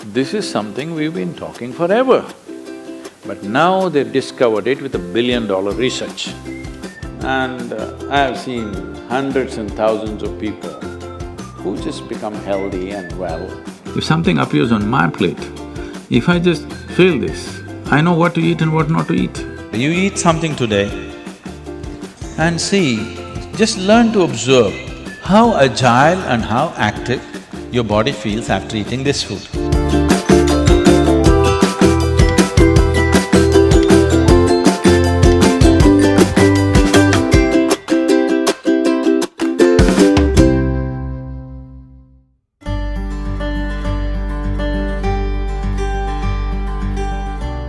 This is something we've been talking forever. But now they've discovered it with $1 billion research. And I have seen hundreds and thousands of people who just become healthy and well. If something appears on my plate, if I just feel this, I know what to eat and what not to eat. You eat something today and see, just learn to observe how agile and how active your body feels after eating this food.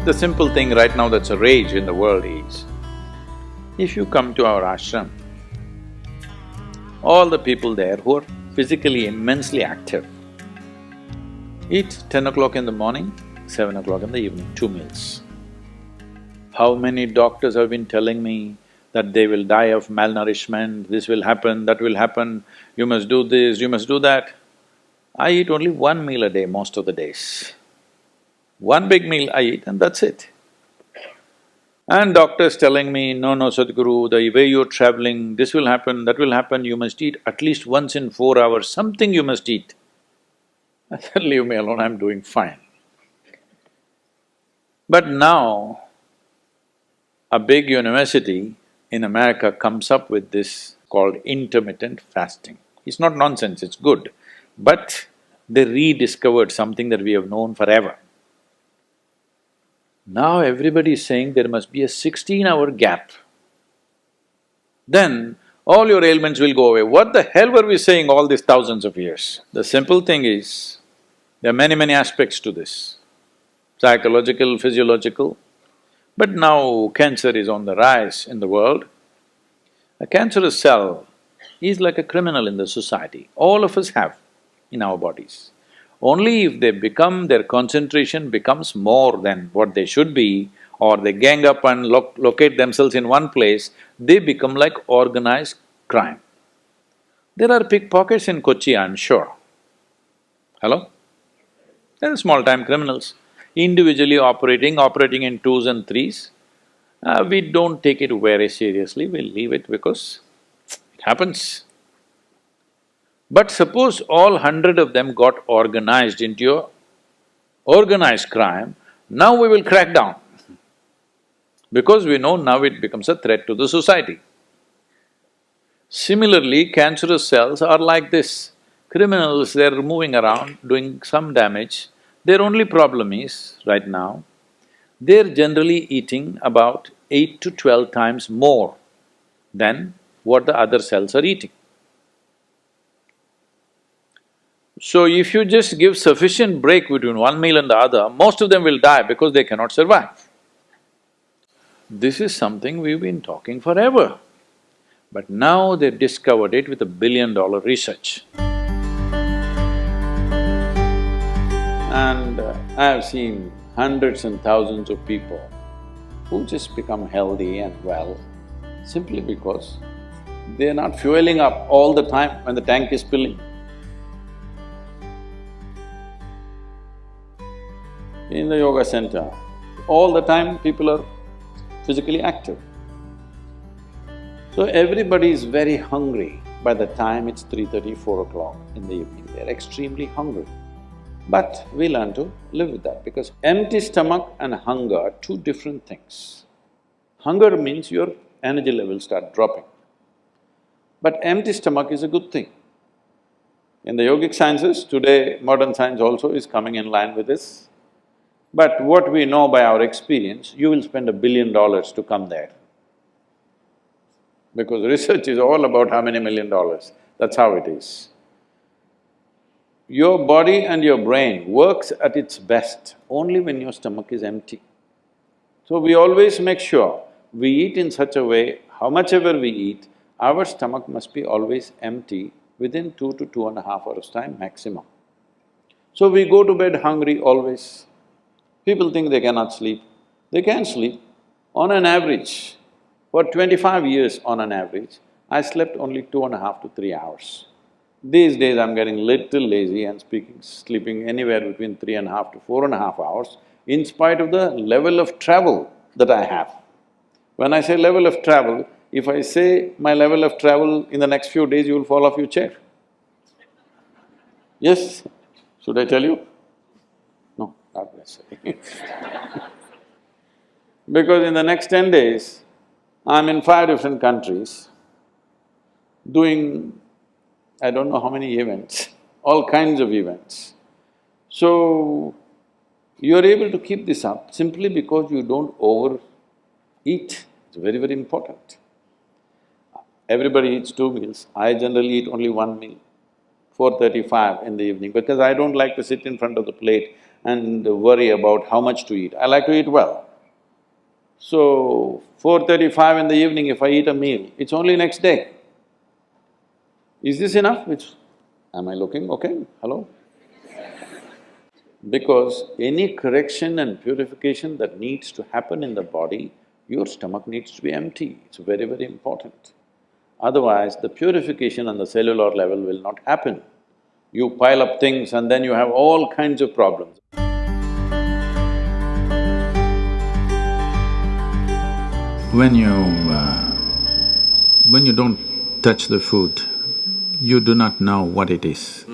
The simple thing right now that's a rage in the world is, if you come to our ashram, all the people there who are physically immensely active eat 10 o'clock in the morning, 7 o'clock in the evening, 2 meals. How many doctors have been telling me that they will die of malnourishment, this will happen, that will happen, you must do this, you must do that. I eat only 1 meal a day most of the days. One big meal I eat and that's it. And doctors telling me, no, Sadhguru, the way you're traveling, this will happen, that will happen, you must eat at least once in 4 hours, something you must eat. I said, leave me alone, I'm doing fine. But now, a big university in America comes up with this called intermittent fasting. It's not nonsense, it's good, but they rediscovered something that we have known forever. Now everybody is saying there must be a 16-hour gap. Then all your ailments will go away. What the hell were we saying all these thousands of years? The simple thing is, there are many aspects to this, psychological, physiological. But now cancer is on the rise in the world. A cancerous cell is like a criminal in the society. All of us have in our bodies. Only if they become… their concentration becomes more than what they should be, or they gang up and locate themselves in one place, they become like organized crime. There are pickpockets in Kochi, I'm sure. Hello? There are small-time criminals, individually operating in twos and threes. We don't take it very seriously, we leave it because it happens. But suppose all 100 of them got organized into a organized crime, now we will crack down. Because we know now it becomes a threat to the society. Similarly, cancerous cells are like this. Criminals, they're moving around, doing some damage. Their only problem is, right now, they're generally eating about 8 to 12 times more than what the other cells are eating. So if you just give sufficient break between one meal and the other, most of them will die because they cannot survive. This is something we've been talking forever. But now they've discovered it with $1 billion research. And I have seen hundreds and thousands of people who just become healthy and well simply because they're not fueling up all the time when the tank is filling. In the yoga center, all the time people are physically active. So everybody is very hungry by the time it's 3:30, 4 o'clock in the evening, they're extremely hungry. But we learn to live with that because empty stomach and hunger are two different things. Hunger means your energy levels start dropping. But empty stomach is a good thing. In the yogic sciences, today modern science also is coming in line with this. But what we know by our experience, you will spend $1 billion to come there. Because research is all about how many $1 million, that's how it is. Your body and your brain works at its best only when your stomach is empty. So we always make sure we eat in such a way, how much ever we eat, our stomach must be always empty within 2 to 2.5 hours' time maximum. So we go to bed hungry always. People think they cannot sleep. They can sleep. On an average, for 25 years on an average, I slept only 2.5 to 3 hours. These days I'm getting little lazy and sleeping anywhere between 3.5 to 4.5 hours in spite of the level of travel that I have. When I say level of travel, if I say my level of travel in the next few days, you will fall off your chair. Yes? Should I tell you? No, not necessarily. Because in the next 10 days, I'm in 5 different countries doing I don't know how many events, all kinds of events. So, you're able to keep this up simply because you don't overeat. It's very, very important. Everybody eats 2 meals. I generally eat only 1 meal, 4:35 in the evening, because I don't like to sit in front of the plate and worry about how much to eat. I like to eat well. So, 4:35 in the evening, if I eat a meal, it's only next day. Is this enough? Am I looking okay? Hello? Because any correction and purification that needs to happen in the body, your stomach needs to be empty. It's very, very important. Otherwise, the purification on the cellular level will not happen. You pile up things and then you have all kinds of problems. When you… when you don't touch the food, you do not know what it is.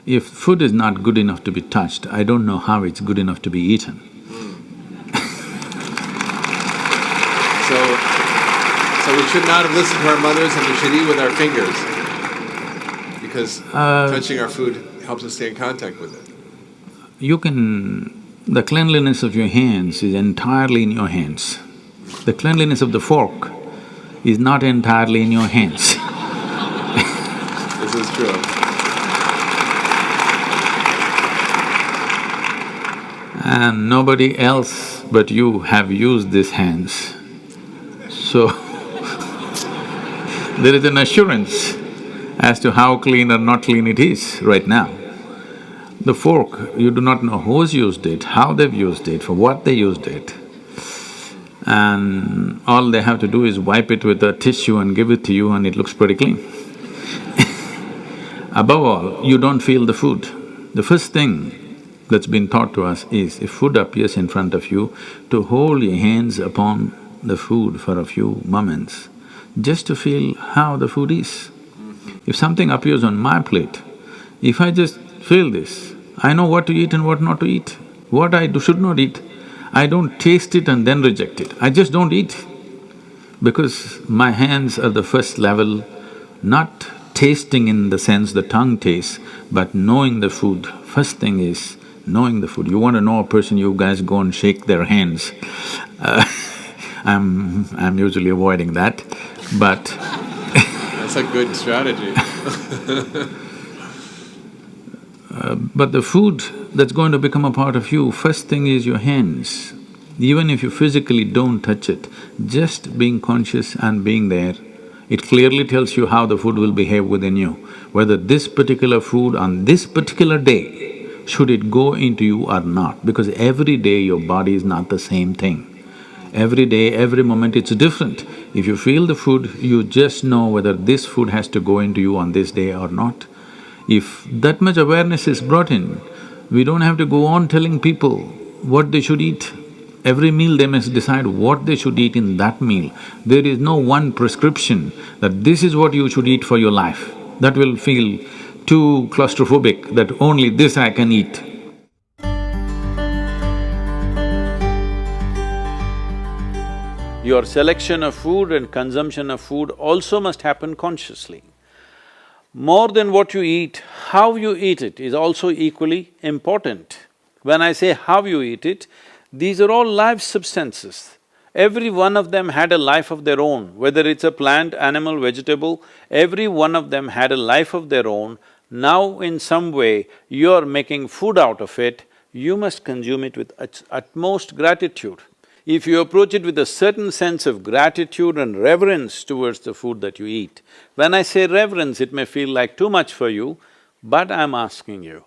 If food is not good enough to be touched, I don't know how it's good enough to be eaten. So we should not have listened to our mothers and we should eat with our fingers because touching our food helps us stay in contact with it. You can… the cleanliness of your hands is entirely in your hands. The cleanliness of the fork is not entirely in your hands. This is true. And nobody else but you have used these hands. So, there is an assurance as to how clean or not clean it is right now. The fork, you do not know who's used it, how they've used it, for what they used it. And all they have to do is wipe it with a tissue and give it to you and it looks pretty clean. Above all, you don't feel the food. The first thing that's been taught to us is, if food appears in front of you, to hold your hands upon the food for a few moments, just to feel how the food is. If something appears on my plate, if I just feel this, I know what to eat and what not to eat, what I should not eat. I don't taste it and then reject it, I just don't eat. Because my hands are the first level, not tasting in the sense the tongue tastes, but knowing the food. First thing is knowing the food. You want to know a person, you guys go and shake their hands. I'm usually avoiding that, but That's a good strategy. But the food that's going to become a part of you, first thing is your hands. Even if you physically don't touch it, just being conscious and being there, it clearly tells you how the food will behave within you. Whether this particular food on this particular day, should it go into you or not, because every day your body is not the same thing. Every day, every moment it's different. If you feel the food, you just know whether this food has to go into you on this day or not. If that much awareness is brought in, we don't have to go on telling people what they should eat. Every meal they must decide what they should eat in that meal. There is no one prescription that this is what you should eat for your life. That will feel too claustrophobic, that only this I can eat. Your selection of food and consumption of food also must happen consciously. More than what you eat, how you eat it is also equally important. When I say how you eat it, these are all live substances. Every one of them had a life of their own, whether it's a plant, animal, vegetable, every one of them had a life of their own. Now in some way, you're making food out of it, you must consume it with utmost gratitude. If you approach it with a certain sense of gratitude and reverence towards the food that you eat, when I say reverence, it may feel like too much for you, but I'm asking you,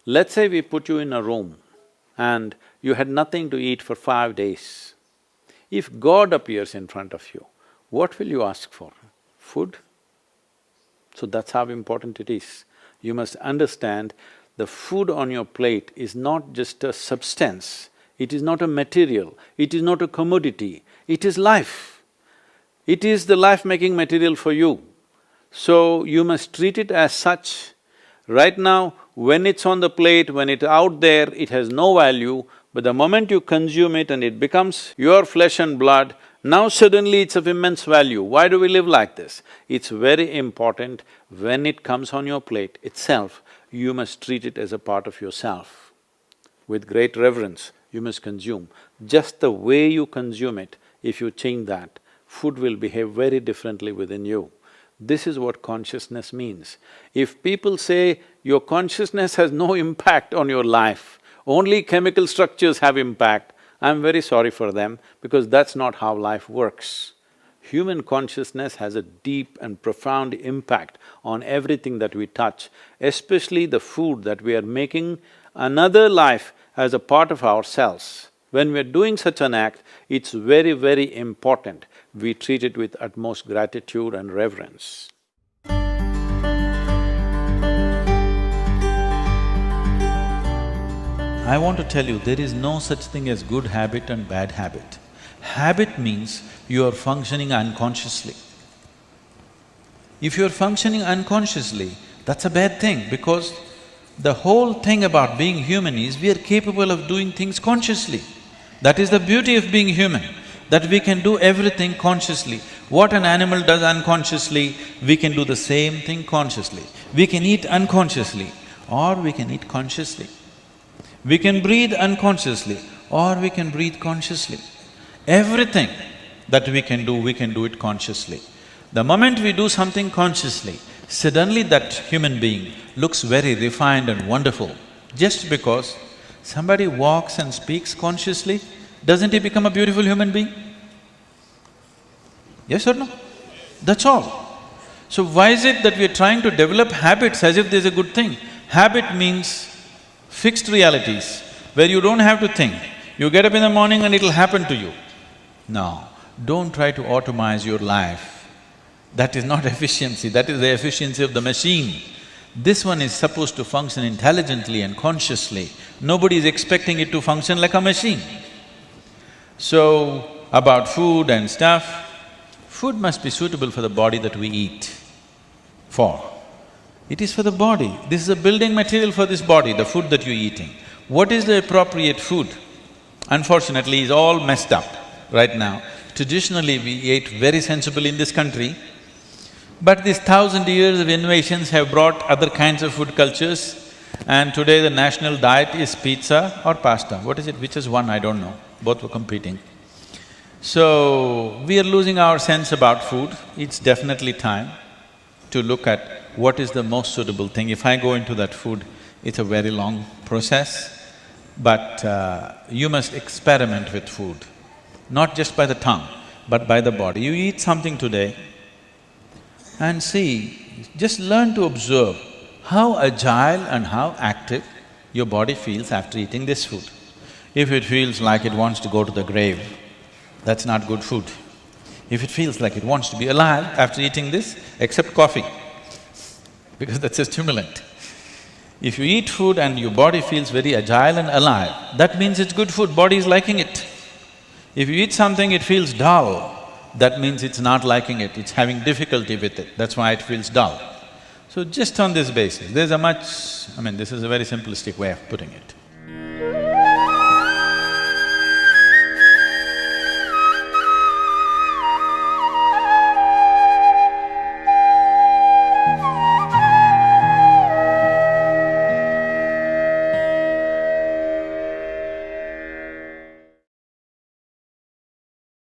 let's say we put you in a room and you had nothing to eat for 5 days. If God appears in front of you, what will you ask for? Food? So that's how important it is. You must understand the food on your plate is not just a substance, it is not a material, it is not a commodity, it is life. It is the life-making material for you. So you must treat it as such. Right now, when it's on the plate, when it's out there, it has no value, but the moment you consume it and it becomes your flesh and blood, now suddenly it's of immense value. Why do we live like this? It's very important when it comes on your plate itself, you must treat it as a part of yourself. With great reverence, you must consume. Just the way you consume it, if you change that, food will behave very differently within you. This is what consciousness means. If people say your consciousness has no impact on your life, only chemical structures have impact, I'm very sorry for them because that's not how life works. Human consciousness has a deep and profound impact on everything that we touch, especially the food that we are making another life as a part of ourselves. When we are doing such an act, it's very, very important we treat it with utmost gratitude and reverence. I want to tell you, there is no such thing as good habit and bad habit. Habit means you are functioning unconsciously. If you are functioning unconsciously, that's a bad thing because the whole thing about being human is we are capable of doing things consciously. That is the beauty of being human, that we can do everything consciously. What an animal does unconsciously, we can do the same thing consciously. We can eat unconsciously or we can eat consciously. We can breathe unconsciously or we can breathe consciously. Everything that we can do it consciously. The moment we do something consciously, suddenly that human being looks very refined and wonderful. Just because somebody walks and speaks consciously, doesn't he become a beautiful human being? Yes or no? That's all. So why is it that we are trying to develop habits as if there's a good thing? Habit means fixed realities where you don't have to think. You get up in the morning and it'll happen to you. No, don't try to automize your life. That is not efficiency, that is the efficiency of the machine. This one is supposed to function intelligently and consciously. Nobody is expecting it to function like a machine. So, about food and stuff, food must be suitable for the body that we eat for. It is for the body. This is a building material for this body, the food that you're eating. What is the appropriate food? Unfortunately, it's all messed up right now. Traditionally, we ate very sensibly in this country, but these 1,000 years of innovations have brought other kinds of food cultures, and today the national diet is pizza or pasta. What is it? Which is one? I don't know. Both were competing. So, we are losing our sense about food. It's definitely time to look at what is the most suitable thing. If I go into that food, it's a very long process, but you must experiment with food, not just by the tongue, but by the body. You eat something today and see, just learn to observe how agile and how active your body feels after eating this food. If it feels like it wants to go to the grave, that's not good food. If it feels like it wants to be alive after eating this, except coffee, because that's a stimulant. If you eat food and your body feels very agile and alive, that means it's good food, body is liking it. If you eat something, it feels dull, that means it's not liking it, it's having difficulty with it, that's why it feels dull. So just on this basis, there's a much… this is a very simplistic way of putting it.